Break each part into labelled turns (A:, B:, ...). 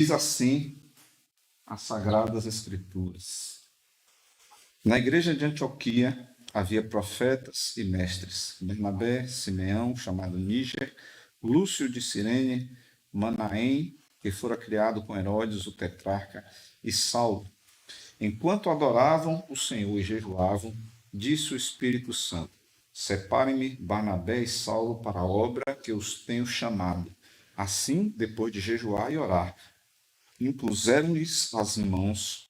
A: Diz assim as Sagradas Escrituras. Na igreja de Antioquia havia profetas e mestres: Bernabé, Simeão, chamado Níger, Lúcio de Cirene, Manaém, que fora criado com Herodes, o tetrarca, e Saulo. Enquanto adoravam o Senhor e jejuavam, disse o Espírito Santo: Separem-me Barnabé e Saulo para a obra que os tenho chamado. Assim, depois de jejuar e orar, impuseram-lhes as mãos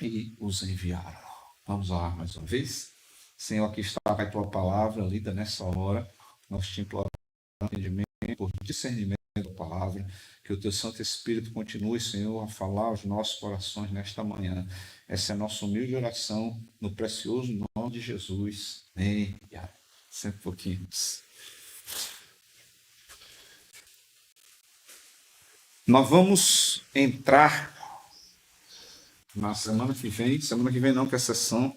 A: e os enviaram. Vamos lá mais uma vez. Senhor, aqui está a tua palavra lida nessa hora. Nós te imploramos por entendimento, por discernimento da palavra. Que o teu Santo Espírito continue, Senhor, a falar aos nossos corações nesta manhã. Essa é a nossa humilde oração no precioso nome de Jesus. Amém. Senta um pouquinho. Nós vamos entrar na semana que vem não, que é a sessão,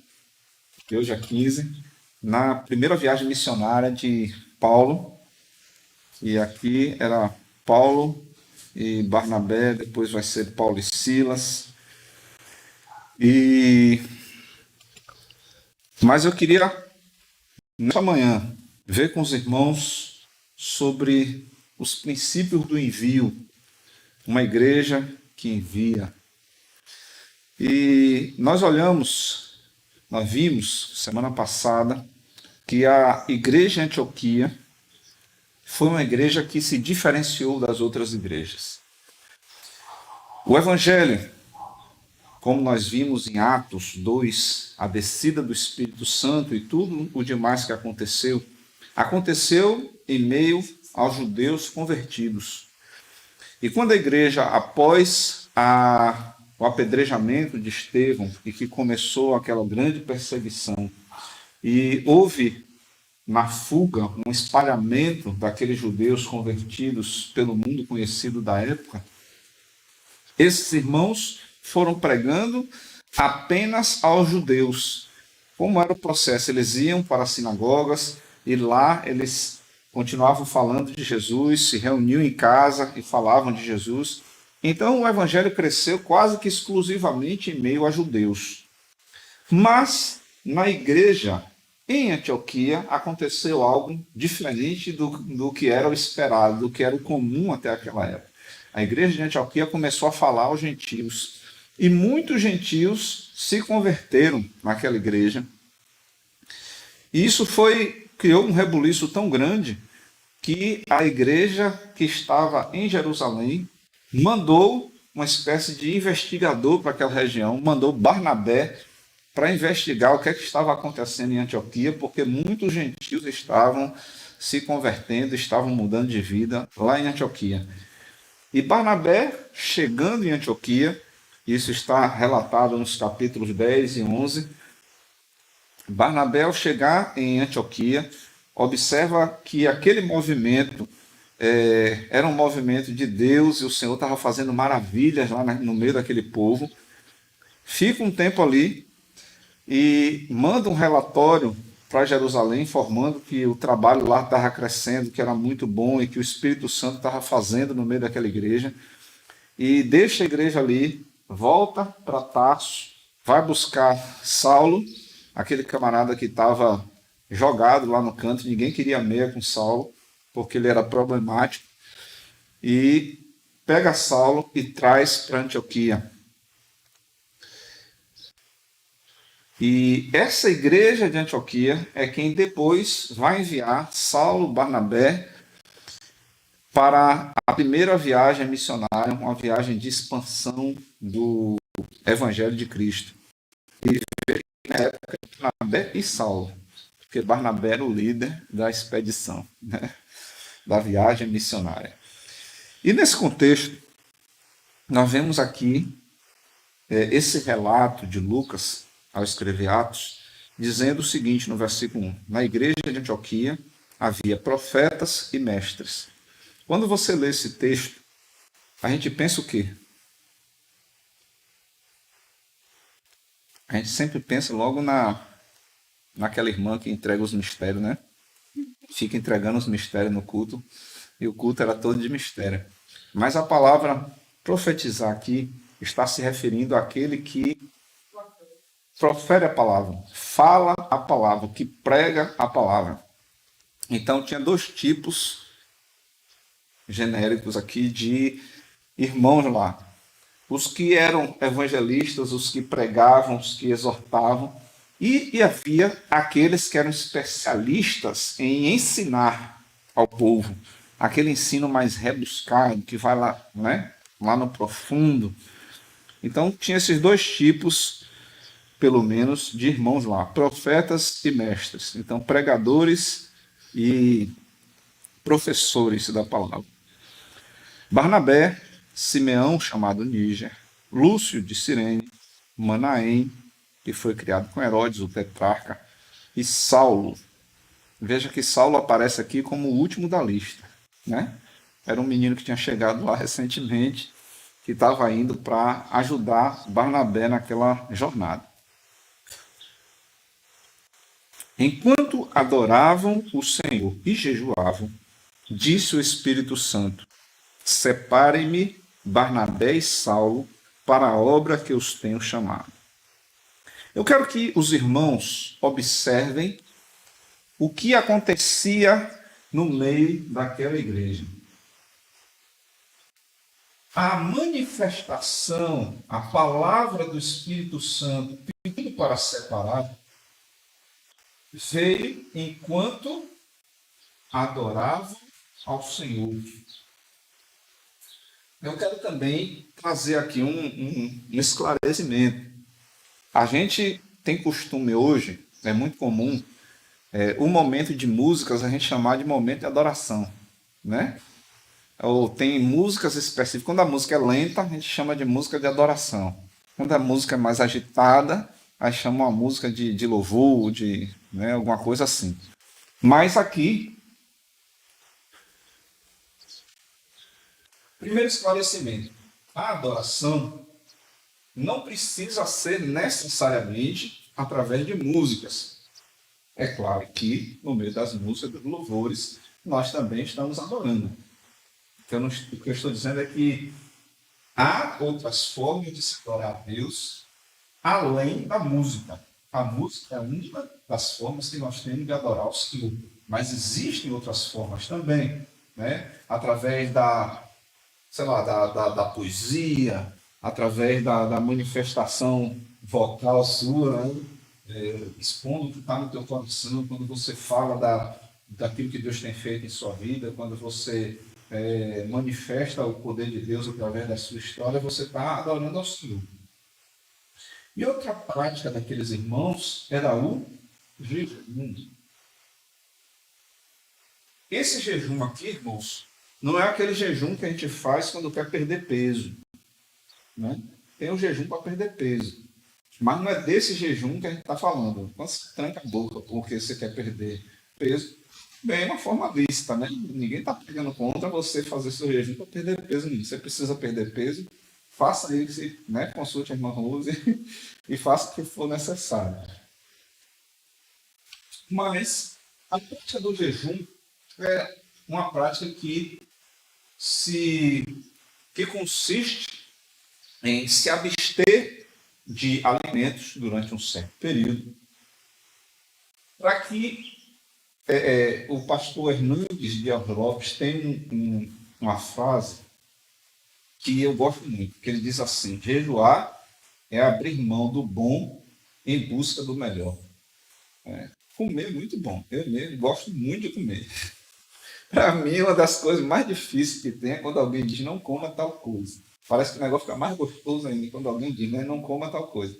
A: que hoje é 15, na primeira viagem missionária de Paulo. E aqui era Paulo e Barnabé, depois vai ser Paulo e Silas. Mas eu queria, nesta manhã, ver com os irmãos sobre os princípios do envio, uma igreja que envia. E nós vimos semana passada que a igreja em Antioquia foi uma igreja que se diferenciou das outras igrejas. O evangelho, como nós vimos em Atos 2, a descida do Espírito Santo e tudo o demais que aconteceu em meio aos judeus convertidos. E quando a igreja, após o apedrejamento de Estevão, e que começou aquela grande perseguição, e houve na fuga um espalhamento daqueles judeus convertidos pelo mundo conhecido da época, esses irmãos foram pregando apenas aos judeus. Como era o processo? Eles iam para as sinagogas e lá eles continuavam falando de Jesus, se reuniam em casa e falavam de Jesus. Então o evangelho cresceu quase que exclusivamente em meio a judeus. Mas na igreja em Antioquia aconteceu algo diferente do que era o esperado, do que era o comum até aquela época. A igreja de Antioquia começou a falar aos gentios. E muitos gentios se converteram naquela igreja. E isso criou um rebuliço tão grande que a igreja que estava em Jerusalém mandou uma espécie de investigador para aquela região, mandou Barnabé para investigar o que estava acontecendo em Antioquia, porque muitos gentios estavam se convertendo, estavam mudando de vida lá em Antioquia. E Barnabé, chegando em Antioquia, isso está relatado nos capítulos 10 e 11, Barnabé, ao chegar em Antioquia, observa que aquele movimento era um movimento de Deus e o Senhor estava fazendo maravilhas lá no meio daquele povo. Fica um tempo ali e manda um relatório para Jerusalém, informando que o trabalho lá estava crescendo, que era muito bom e que o Espírito Santo estava fazendo no meio daquela igreja. E deixa a igreja ali, volta para Tarso, vai buscar Saulo, aquele camarada que estava jogado lá no canto, ninguém queria meia com Saulo, porque ele era problemático, e pega Saulo e traz para Antioquia. E essa igreja de Antioquia é quem depois vai enviar Saulo, Barnabé, para a primeira viagem missionária, uma viagem de expansão do Evangelho de Cristo. E na época, Barnabé e Saulo, porque Barnabé era o líder da expedição, né, da viagem missionária. E nesse contexto, nós vemos aqui esse relato de Lucas, ao escrever Atos, dizendo o seguinte no versículo 1: na igreja de Antioquia havia profetas e mestres. Quando você lê esse texto, a gente pensa o quê? A gente sempre pensa logo naquela irmã que entrega os mistérios, né? Fica entregando os mistérios no culto, e o culto era todo de mistério. Mas a palavra Profetizar aqui está se referindo àquele que profere a palavra, fala a palavra, que prega a palavra. Então tinha dois tipos genéricos aqui de irmãos lá. Os que eram evangelistas, os que pregavam, os que exortavam, e havia aqueles que eram especialistas em ensinar ao povo, aquele ensino mais rebuscado, que vai lá, né, lá no profundo. Então tinha esses dois tipos, pelo menos, de irmãos lá, profetas e mestres. Então, pregadores e professores da palavra. Barnabé, Simeão, chamado Níger, Lúcio de Cirene, Manaém, que foi criado com Herodes, o tetrarca, e Saulo. Veja que Saulo aparece aqui como o último da lista, né? Era um menino que tinha chegado lá recentemente, que estava indo para ajudar Barnabé naquela jornada. Enquanto adoravam o Senhor e jejuavam, disse o Espírito Santo: separem-me Barnabé e Saulo para a obra que os tenho chamado. Eu quero que os irmãos observem o que acontecia no meio daquela igreja. A manifestação, a palavra do Espírito Santo pedindo para separar, veio enquanto adoravam ao Senhor. Eu quero também trazer aqui um esclarecimento. A gente tem costume hoje, é muito comum, o momento de músicas a gente chamar de momento de adoração, né? Ou tem músicas específicas. Quando a música é lenta, a gente chama de música de adoração. Quando a música é mais agitada, a gente chama uma música de louvor, né, alguma coisa assim. Mas aqui, primeiro esclarecimento. A adoração não precisa ser necessariamente através de músicas. É claro que, no meio das músicas, dos louvores, nós também estamos adorando. Então, o que eu estou dizendo é que há outras formas de se adorar a Deus além da música. A música é uma das formas que nós temos de adorar o Senhor. Mas existem outras formas também, né? Através da poesia, através da manifestação vocal sua, né? Expondo o que está no teu coração, quando você fala daquilo que Deus tem feito em sua vida, quando você manifesta o poder de Deus através da sua história, você está adorando ao Senhor. E outra prática daqueles irmãos era o jejum. Esse jejum aqui, irmãos, não é aquele jejum que a gente faz quando quer perder peso, né? Tem o jejum para perder peso. Mas não é desse jejum que a gente está falando. Quando você tranca a boca porque você quer perder peso, bem, é uma forma lícita, né? Ninguém está pegando contra você fazer seu jejum para perder peso. Não. Você precisa perder peso, faça isso, né? Consulte a irmã Rose e faça o que for necessário. Mas a prática do jejum é uma prática que consiste em se abster de alimentos durante um certo período, para que o pastor Hernandes Dias Lopes tem uma frase que eu gosto muito, que ele diz assim: jejuar é abrir mão do bom em busca do melhor. Comer é muito bom, eu mesmo gosto muito de comer. Para mim, uma das coisas mais difíceis que tem é quando alguém diz não coma tal coisa. Parece que o negócio fica mais gostoso ainda quando alguém diz, né, não coma tal coisa.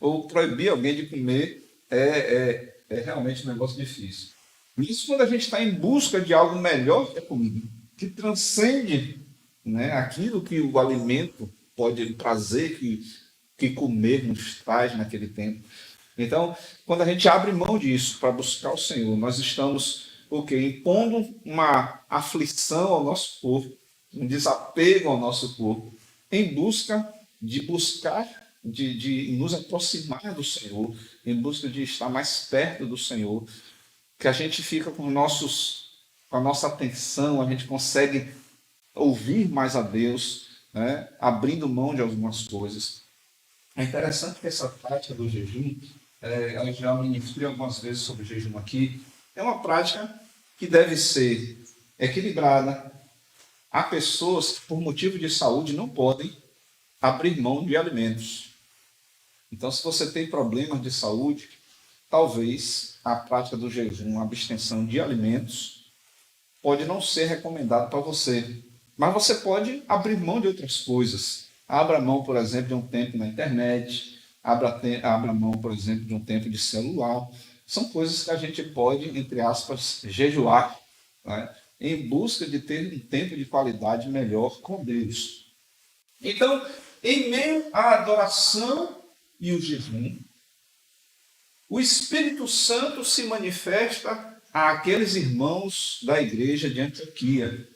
A: Ou proibir alguém de comer é realmente um negócio difícil. Isso quando a gente está em busca de algo melhor que a comida, que transcende, né, aquilo que o alimento pode, o prazer que comer nos traz naquele tempo. Então, quando a gente abre mão disso para buscar o Senhor, nós estamos impondo uma aflição ao nosso corpo, um desapego ao nosso corpo, em busca de nos aproximar do Senhor, em busca de estar mais perto do Senhor, que a gente fica com a nossa atenção, a gente consegue ouvir mais a Deus, né, abrindo mão de algumas coisas. É interessante que essa prática do jejum, eu já ministrei algumas vezes sobre o jejum aqui, é uma prática que deve ser equilibrada. Há pessoas que, por motivo de saúde, não podem abrir mão de alimentos. Então, se você tem problemas de saúde, talvez a prática do jejum, a abstenção de alimentos, pode não ser recomendado para você. Mas você pode abrir mão de outras coisas. Abra mão, por exemplo, de um tempo na internet, abra mão, por exemplo, de um tempo de celular. São coisas que a gente pode, entre aspas, jejuar, né, em busca de ter um tempo de qualidade melhor com Deus. Então, em meio à adoração e o jejum, o Espírito Santo se manifesta àqueles irmãos da igreja de Antioquia.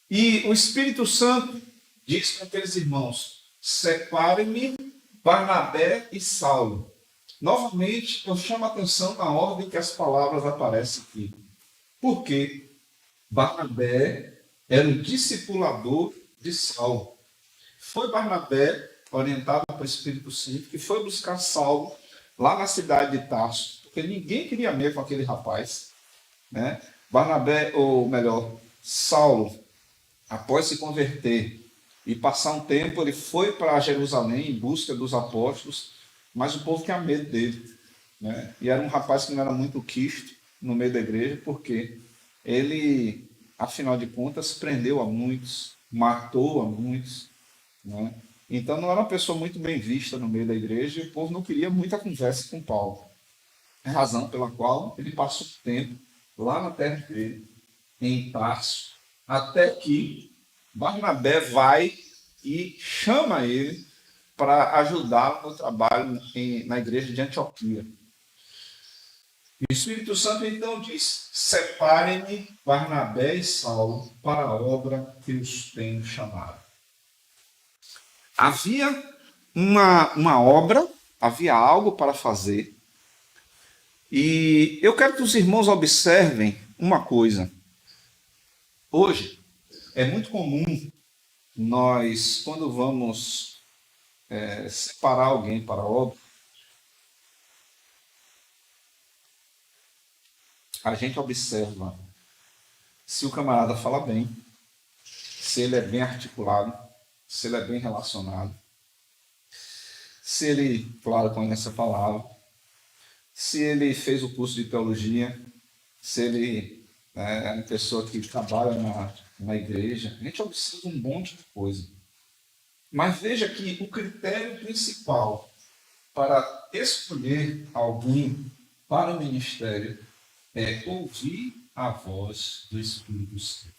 A: E o Espírito Santo diz para aqueles irmãos: separem-me Barnabé e Saulo. Novamente, eu chamo a atenção na ordem que as palavras aparecem aqui. Por quê? Barnabé era o discipulador de Saulo. Foi Barnabé, orientado pelo Espírito Santo, que foi buscar Saulo lá na cidade de Tarso, porque ninguém queria mesmo aquele rapaz, né? Barnabé, ou melhor, Saulo, após se converter e passar um tempo, ele foi para Jerusalém em busca dos apóstolos, mas o povo tinha medo dele, né? E era um rapaz que não era muito quisto no meio da igreja, porque ele, afinal de contas, prendeu a muitos, matou a muitos, né? Então não era uma pessoa muito bem vista no meio da igreja e o povo não queria muita conversa com Paulo. É a razão pela qual ele passou tempo lá na terra dele, em Tarso, até que Barnabé vai e chama ele para ajudá-lo no trabalho na igreja de Antioquia. O Espírito Santo então diz: separem-me Barnabé e Saulo para a obra que os tenho chamado. Havia uma obra, havia algo para fazer. E eu quero que os irmãos observem uma coisa. Hoje é muito comum nós, quando vamos separar alguém para a obra, a gente observa se o camarada fala bem, se ele é bem articulado, se ele é bem relacionado, se ele, claro, conhece a palavra, se ele fez o curso de teologia, se ele é uma pessoa que trabalha na igreja. A gente observa um monte de coisa. Mas veja que o critério principal para escolher alguém para o ministério é ouvir a voz do Espírito Santo.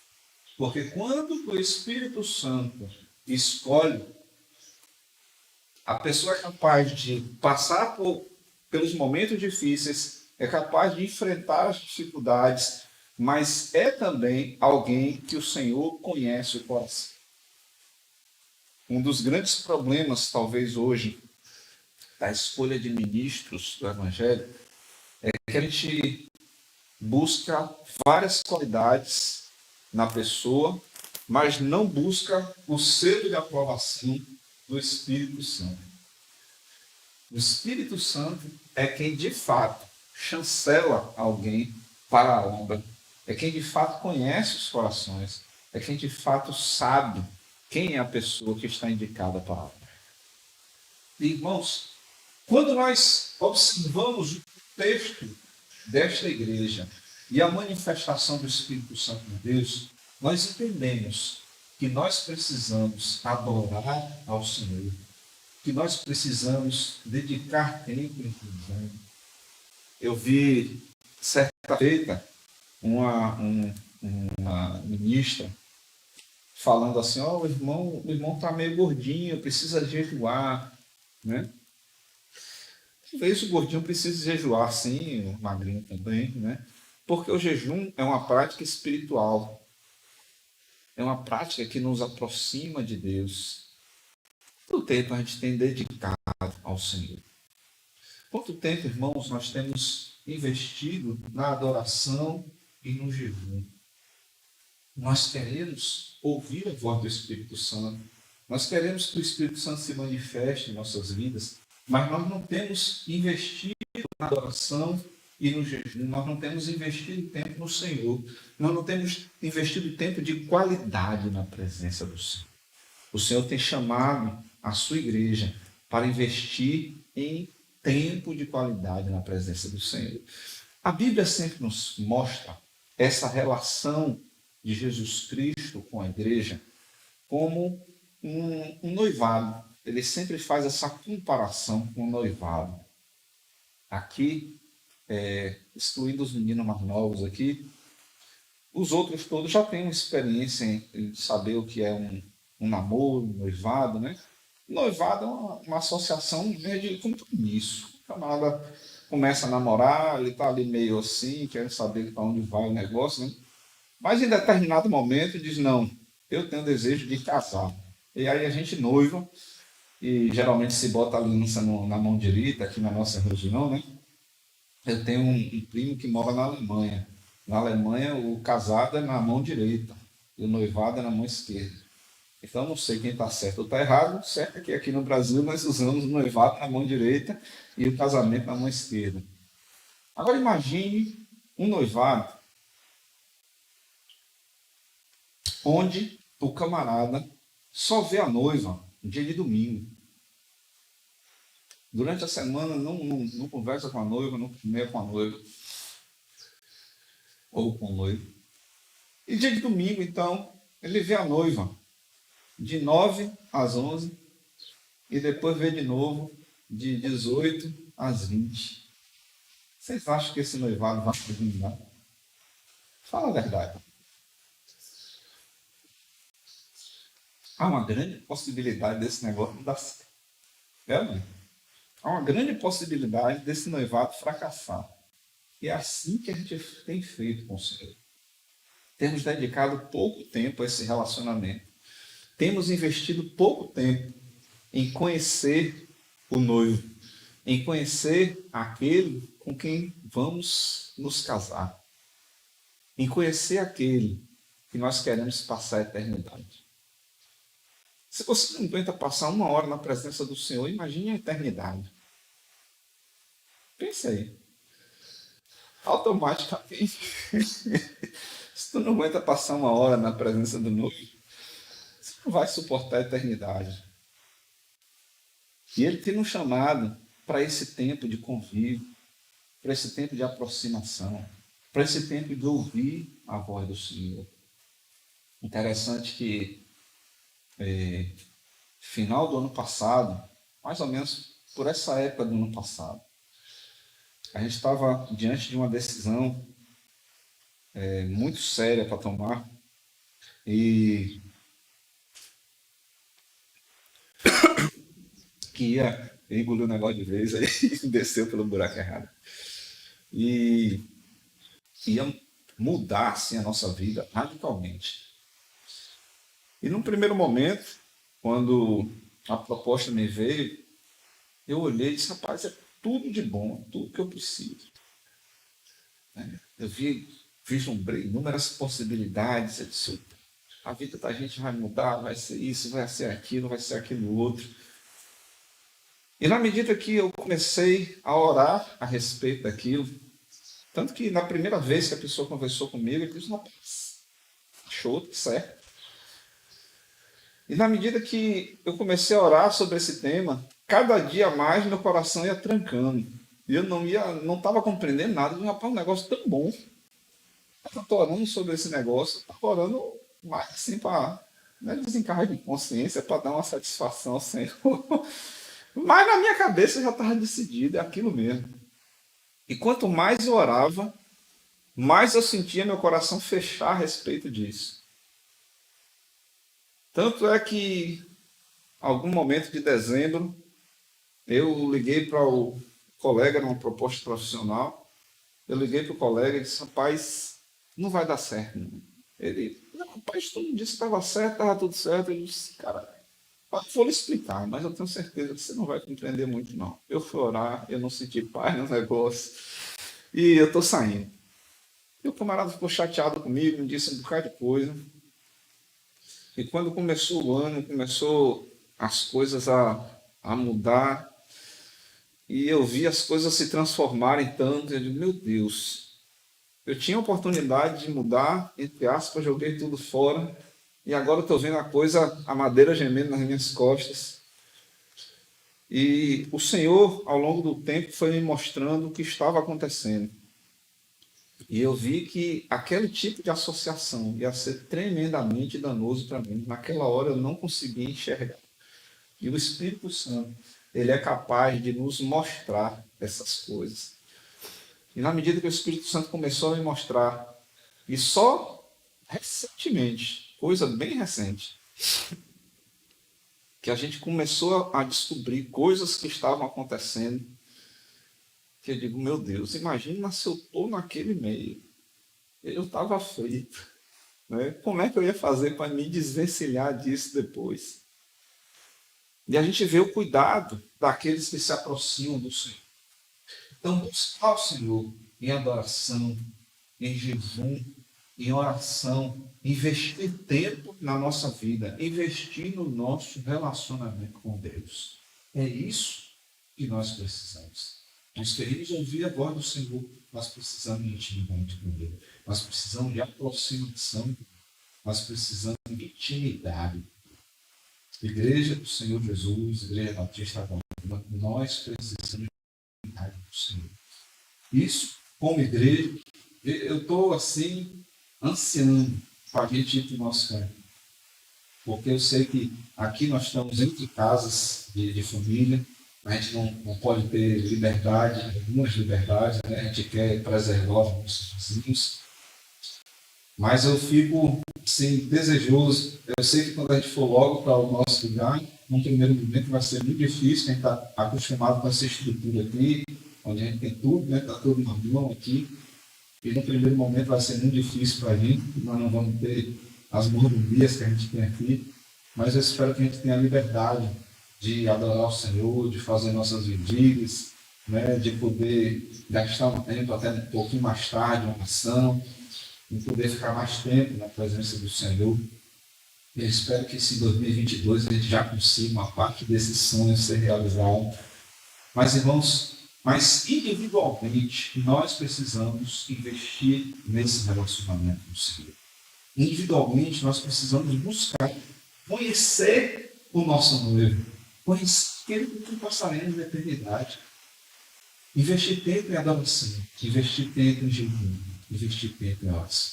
A: Porque quando o Espírito Santo escolhe, a pessoa é capaz de passar pelos momentos difíceis, é capaz de enfrentar as dificuldades, mas é também alguém que o Senhor conhece o coração. Um dos grandes problemas, talvez hoje, da escolha de ministros do Evangelho, é que a gente busca várias qualidades na pessoa, mas não busca o selo de aprovação do Espírito Santo. O Espírito Santo é quem de fato chancela alguém para a obra, é quem de fato conhece os corações, é quem de fato sabe quem é a pessoa que está indicada para a obra. Irmãos, quando nós observamos o texto desta igreja e a manifestação do Espírito Santo de Deus, nós entendemos que nós precisamos adorar ao Senhor, que nós precisamos dedicar tempo em comunhão. Eu vi, certa feita, uma ministra falando assim: ó, o irmão está meio gordinho, precisa jejuar, né? Talvez o gordinho precise jejuar, sim, o magrinho também, né? Porque o jejum é uma prática espiritual, é uma prática que nos aproxima de Deus. Quanto tempo a gente tem dedicado ao Senhor? Quanto tempo, irmãos, nós temos investido na adoração e no jejum? Nós queremos ouvir a voz do Espírito Santo. Nós queremos que o Espírito Santo se manifeste em nossas vidas, mas nós não temos investido na adoração e no jejum, nós não temos investido tempo no Senhor, nós não temos investido tempo de qualidade na presença do Senhor. O Senhor tem chamado a sua igreja para investir em tempo de qualidade na presença do Senhor. A Bíblia sempre nos mostra essa relação de Jesus Cristo com a igreja como um noivado. Ele sempre faz essa comparação com o noivado. Aqui, excluindo os meninos mais novos aqui, os outros todos já têm uma experiência em saber o que é um namoro, um noivado, né? Noivado é uma associação de compromisso. O camarada começa a namorar, ele está ali meio assim, querendo saber para onde vai o negócio, né? Mas em determinado momento diz, não, eu tenho desejo de casar. E aí a gente noiva, e geralmente se bota a aliança na mão direita, aqui na nossa região, né? Eu tenho um primo que mora na Alemanha. Na Alemanha, o casado é na mão direita e o noivado é na mão esquerda. Então, eu não sei quem está certo ou está errado. Certo é que aqui no Brasil nós usamos o noivado na mão direita e o casamento na mão esquerda. Agora, imagine um noivado onde o camarada só vê a noiva no dia de domingo. Durante a semana não conversa com a noiva, não comer com a noiva ou com o noivo. E dia de domingo, então, ele vê a noiva de 9 às 11 e depois vê de novo de 18 às 20. Vocês acham que esse noivado vai terminar? Fala a verdade. Há uma grande possibilidade desse negócio não dar certo. É, mãe? Há uma grande possibilidade desse noivado fracassar. E é assim que a gente tem feito com o Senhor. Temos dedicado pouco tempo a esse relacionamento. Temos investido pouco tempo em conhecer o noivo, em conhecer aquele com quem vamos nos casar, em conhecer aquele que nós queremos passar a eternidade. Se você não aguenta passar 1 hora na presença do Senhor, imagine a eternidade. Pense aí. Automaticamente, se tu não aguenta passar 1 hora na presença do noivo, você não vai suportar a eternidade. E ele tem nos chamado para esse tempo de convívio, para esse tempo de aproximação, para esse tempo de ouvir a voz do Senhor. Interessante que final do ano passado, mais ou menos por essa época do ano passado, a gente estava diante de uma decisão muito séria para tomar e que ia engolir o negócio de vez aí e desceu pelo buraco errado. E ia mudar assim, a nossa vida radicalmente. E num primeiro momento, quando a proposta me veio, eu olhei e disse, rapaz, é tudo de bom, tudo que eu preciso. Eu vislumbrei inúmeras possibilidades, eu disse, a vida da gente vai mudar, vai ser isso, vai ser aquilo outro. E na medida que eu comecei a orar a respeito daquilo, tanto que na primeira vez que a pessoa conversou comigo, eu disse, rapaz, achou certo. E na medida que eu comecei a orar sobre esse tema, cada dia mais meu coração ia trancando. E eu não estava compreendendo nada. Eu, rapaz, um negócio tão bom. Eu estou orando sobre esse negócio, estou orando mais assim para desencargo de consciência, para dar uma satisfação ao Senhor. Mas na minha cabeça eu já estava decidido, é aquilo mesmo. E quanto mais eu orava, mais eu sentia meu coração fechar a respeito disso. Tanto é que, algum momento de dezembro, eu liguei para o colega numa proposta profissional. Eu liguei para o colega e disse, rapaz, não vai dar certo. Não. Ele, não, rapaz, todo mundo disse que estava certo, estava tudo certo. Eu disse, cara, vou lhe explicar, mas eu tenho certeza que você não vai compreender muito, não. Eu fui orar, eu não senti paz no negócio e eu estou saindo. E o camarada ficou chateado comigo, me disse um bocado de coisa. E quando começou o ano, começou as coisas a mudar, e eu vi as coisas se transformarem tanto, eu digo, meu Deus, eu tinha a oportunidade de mudar, entre aspas, joguei tudo fora, e agora estou vendo a coisa, a madeira gemendo nas minhas costas. E o Senhor, ao longo do tempo, foi me mostrando o que estava acontecendo. E eu vi que aquele tipo de associação ia ser tremendamente danoso para mim. Naquela hora eu não conseguia enxergar. E o Espírito Santo, ele é capaz de nos mostrar essas coisas. E na medida que o Espírito Santo começou a me mostrar, e só recentemente, coisa bem recente, que a gente começou a descobrir coisas que estavam acontecendo, que eu digo, meu Deus, imagina se eu estou naquele meio. Eu estava frito. Né? Como é que eu ia fazer para me desvencilhar disso depois? E a gente vê o cuidado daqueles que se aproximam do Senhor. Então, buscar o Senhor em adoração, em jejum, em oração, investir tempo na nossa vida, investir no nosso relacionamento com Deus. É isso que nós precisamos. Nós queremos ouvir a voz do Senhor, nós precisamos de intimidade com Ele, nós precisamos de aproximação, nós precisamos de intimidade. Igreja do Senhor Jesus, Igreja Batista Agora, nós precisamos de intimidade do Senhor. Isso, como igreja, eu estou assim, ansiando para a gente ir para o nosso canto. Porque eu sei que aqui nós estamos entre casas de família, a gente não pode ter liberdade, algumas liberdades, né? A gente quer preservar os nossos vizinhos. Mas eu fico assim, desejoso. Eu sei que quando a gente for logo para o nosso lugar, num primeiro momento vai ser muito difícil, a gente está acostumado com essa estrutura aqui, onde a gente tem tudo, né? Está tudo na mão aqui. E no primeiro momento vai ser muito difícil para a gente, nós não vamos ter as mordomias que a gente tem aqui, mas eu espero que a gente tenha a liberdade de adorar o Senhor, de fazer nossas vigílias, né? De poder gastar um tempo até um pouquinho mais tarde, uma oração, e poder ficar mais tempo na presença do Senhor. E eu espero que esse 2022 a gente já consiga uma parte desse sonho ser realizado. Mas, irmãos, mas individualmente nós precisamos investir nesse relacionamento com o Senhor. Individualmente nós precisamos buscar, conhecer o nosso noivo, conhecer aquele com quem passaremos na eternidade. Investir tempo em adoração, investir tempo em jejum, investir tempo em oração.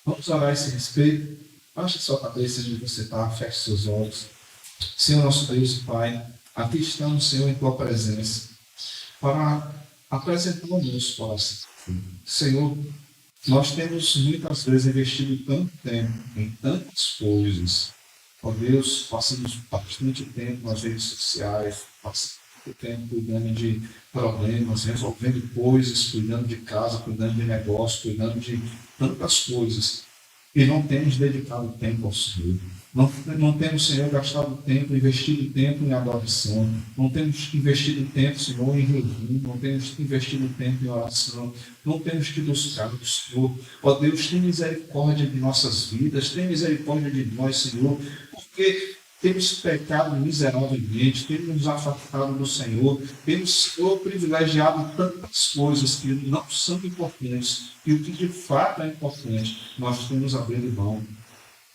A: Vamos orar a esse respeito. Baixe sua cabeça onde você está, feche seus olhos. Senhor nosso Deus e Pai, aqui estamos, Senhor, em Tua presença, para apresentar o nosso coração. Senhor, nós temos muitas vezes investido tanto tempo em tantas coisas. Ó Deus, passamos bastante tempo nas redes sociais, passamos tempo cuidando de problemas, resolvendo coisas, cuidando de casa, cuidando de negócio, cuidando de tantas coisas. E não temos dedicado tempo ao Senhor. Não temos, Senhor, gastado tempo, investido tempo em adoração. Não temos investido tempo, Senhor, em jejum. Não temos investido tempo em oração. Não temos te buscado, Senhor. Ó Deus, tem misericórdia de nossas vidas. Tem misericórdia de nós, Senhor. Porque temos pecado miseravelmente, temos nos afastado do Senhor, temos, Senhor, privilegiado tantas coisas que não são importantes, e o que de fato é importante, nós temos abrido mão.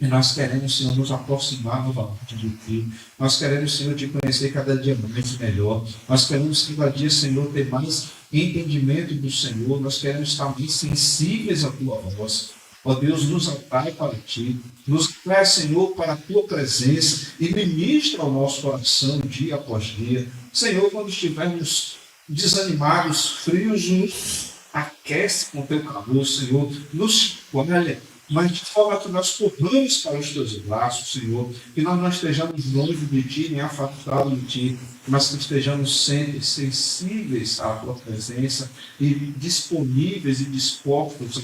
A: E nós queremos, Senhor, nos aproximar novamente de Ti. Nós queremos, Senhor, Te conhecer cada dia mais melhor. Nós queremos, cada dia, Senhor, ter mais entendimento do Senhor. Nós queremos estar mais sensíveis à Tua voz. Ó Deus, nos atrai para Ti, nos traz, Senhor, para a Tua presença e ministra ao nosso coração dia após dia. Senhor, quando estivermos desanimados, frios, nos aquece com o Teu calor, Senhor, nos olha, mas de forma que nós corramos para os Teus braços, Senhor, que nós não estejamos longe de Ti, nem afastados de Ti, mas que estejamos sempre sensíveis à Tua presença e disponíveis e dispostos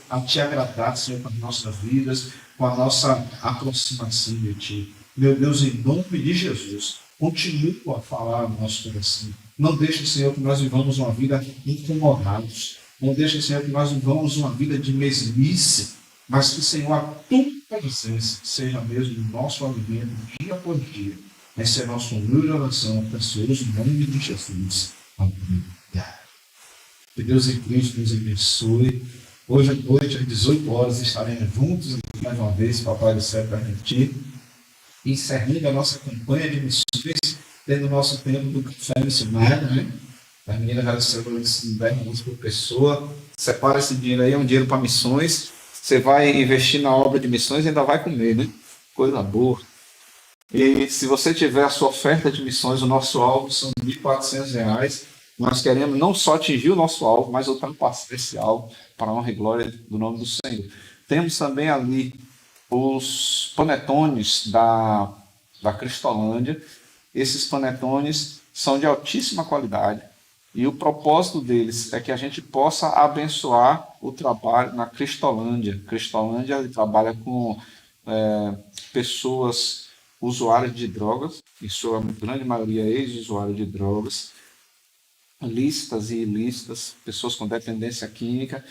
A: a Te agradar, Senhor, com as nossas vidas, com a nossa aproximação de Ti. Meu Deus, em nome de Jesus, continue a falar no nosso coração. Não deixe, Senhor, que nós vivamos uma vida incomodados. Não deixe, Senhor, que nós vivamos uma vida de mesmice, mas que, Senhor, a tua presença seja mesmo o nosso alimento dia por dia. Essa é a nossa humilde oração, precioso nome de Jesus. Amém. Que Deus em Cristo nos abençoe. Hoje à noite, às 18 horas, estaremos juntos aqui mais uma vez, Papai do Céu permitir, encerrando a nossa campanha de missões, tendo o nosso tempo do café missionário, né? As meninas já receberam esse R$10 por pessoa. Separa esse dinheiro aí, é um dinheiro para missões. Você vai investir na obra de missões e ainda vai comer, né? Coisa boa. E se você tiver a sua oferta de missões, o nosso alvo são R$1.400. Nós queremos não só atingir o nosso alvo, mas ultrapassar esse alvo para a honra e glória do nome do Senhor. Temos também ali os panetones da Cristolândia. Esses panetones são de altíssima qualidade. E o propósito deles é que a gente possa abençoar o trabalho na Cristolândia. Cristolândia ele trabalha com pessoas usuárias de drogas, em sua grande maioria ex-usuários de drogas, lícitas e ilícitas, pessoas com dependência química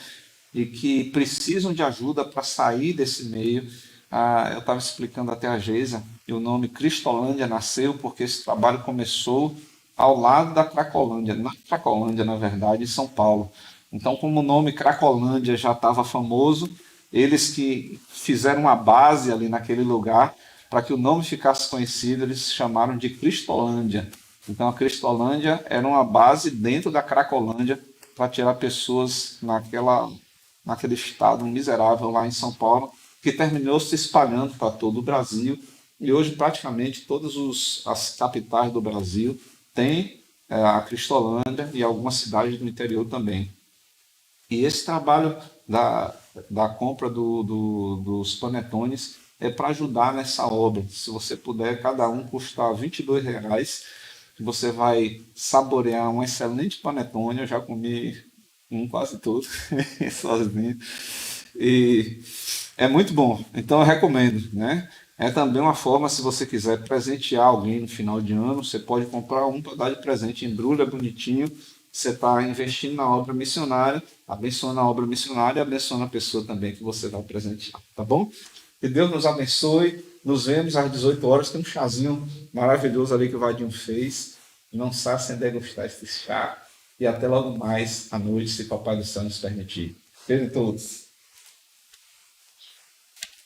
A: e que precisam de ajuda para sair desse meio. Eu estava explicando até a Geisa, e o nome Cristolândia nasceu porque esse trabalho começou ao lado da Cracolândia, na Cracolândia, na verdade, em São Paulo. Então, como o nome Cracolândia já estava famoso, eles que fizeram uma base ali naquele lugar, para que o nome ficasse conhecido, eles chamaram de Cristolândia. Então, a Cristolândia era uma base dentro da Cracolândia para tirar pessoas naquele estado miserável lá em São Paulo, que terminou se espalhando para todo o Brasil. E hoje, praticamente, todas as capitais do Brasil têm a Cristolândia e algumas cidades do interior também. E esse trabalho da compra dos panetones é para ajudar nessa obra. Se você puder, cada um custar R$22, você vai saborear um excelente panetone. Eu já comi quase todo, sozinho. E é muito bom, então eu recomendo, né? É também uma forma, se você quiser presentear alguém no final de ano, você pode comprar um para dar de presente, embrulha bonitinho, você está investindo na obra missionária, abençoando a obra missionária e abençoando a pessoa também que você vai presentear, tá bom? Que Deus nos abençoe, nos vemos às 18 horas, tem um chazinho maravilhoso ali que o Vadinho fez, não sabe sem degustar esse chá, e até logo mais à noite, se Papai do Céu nos permitir. Beijo a todos.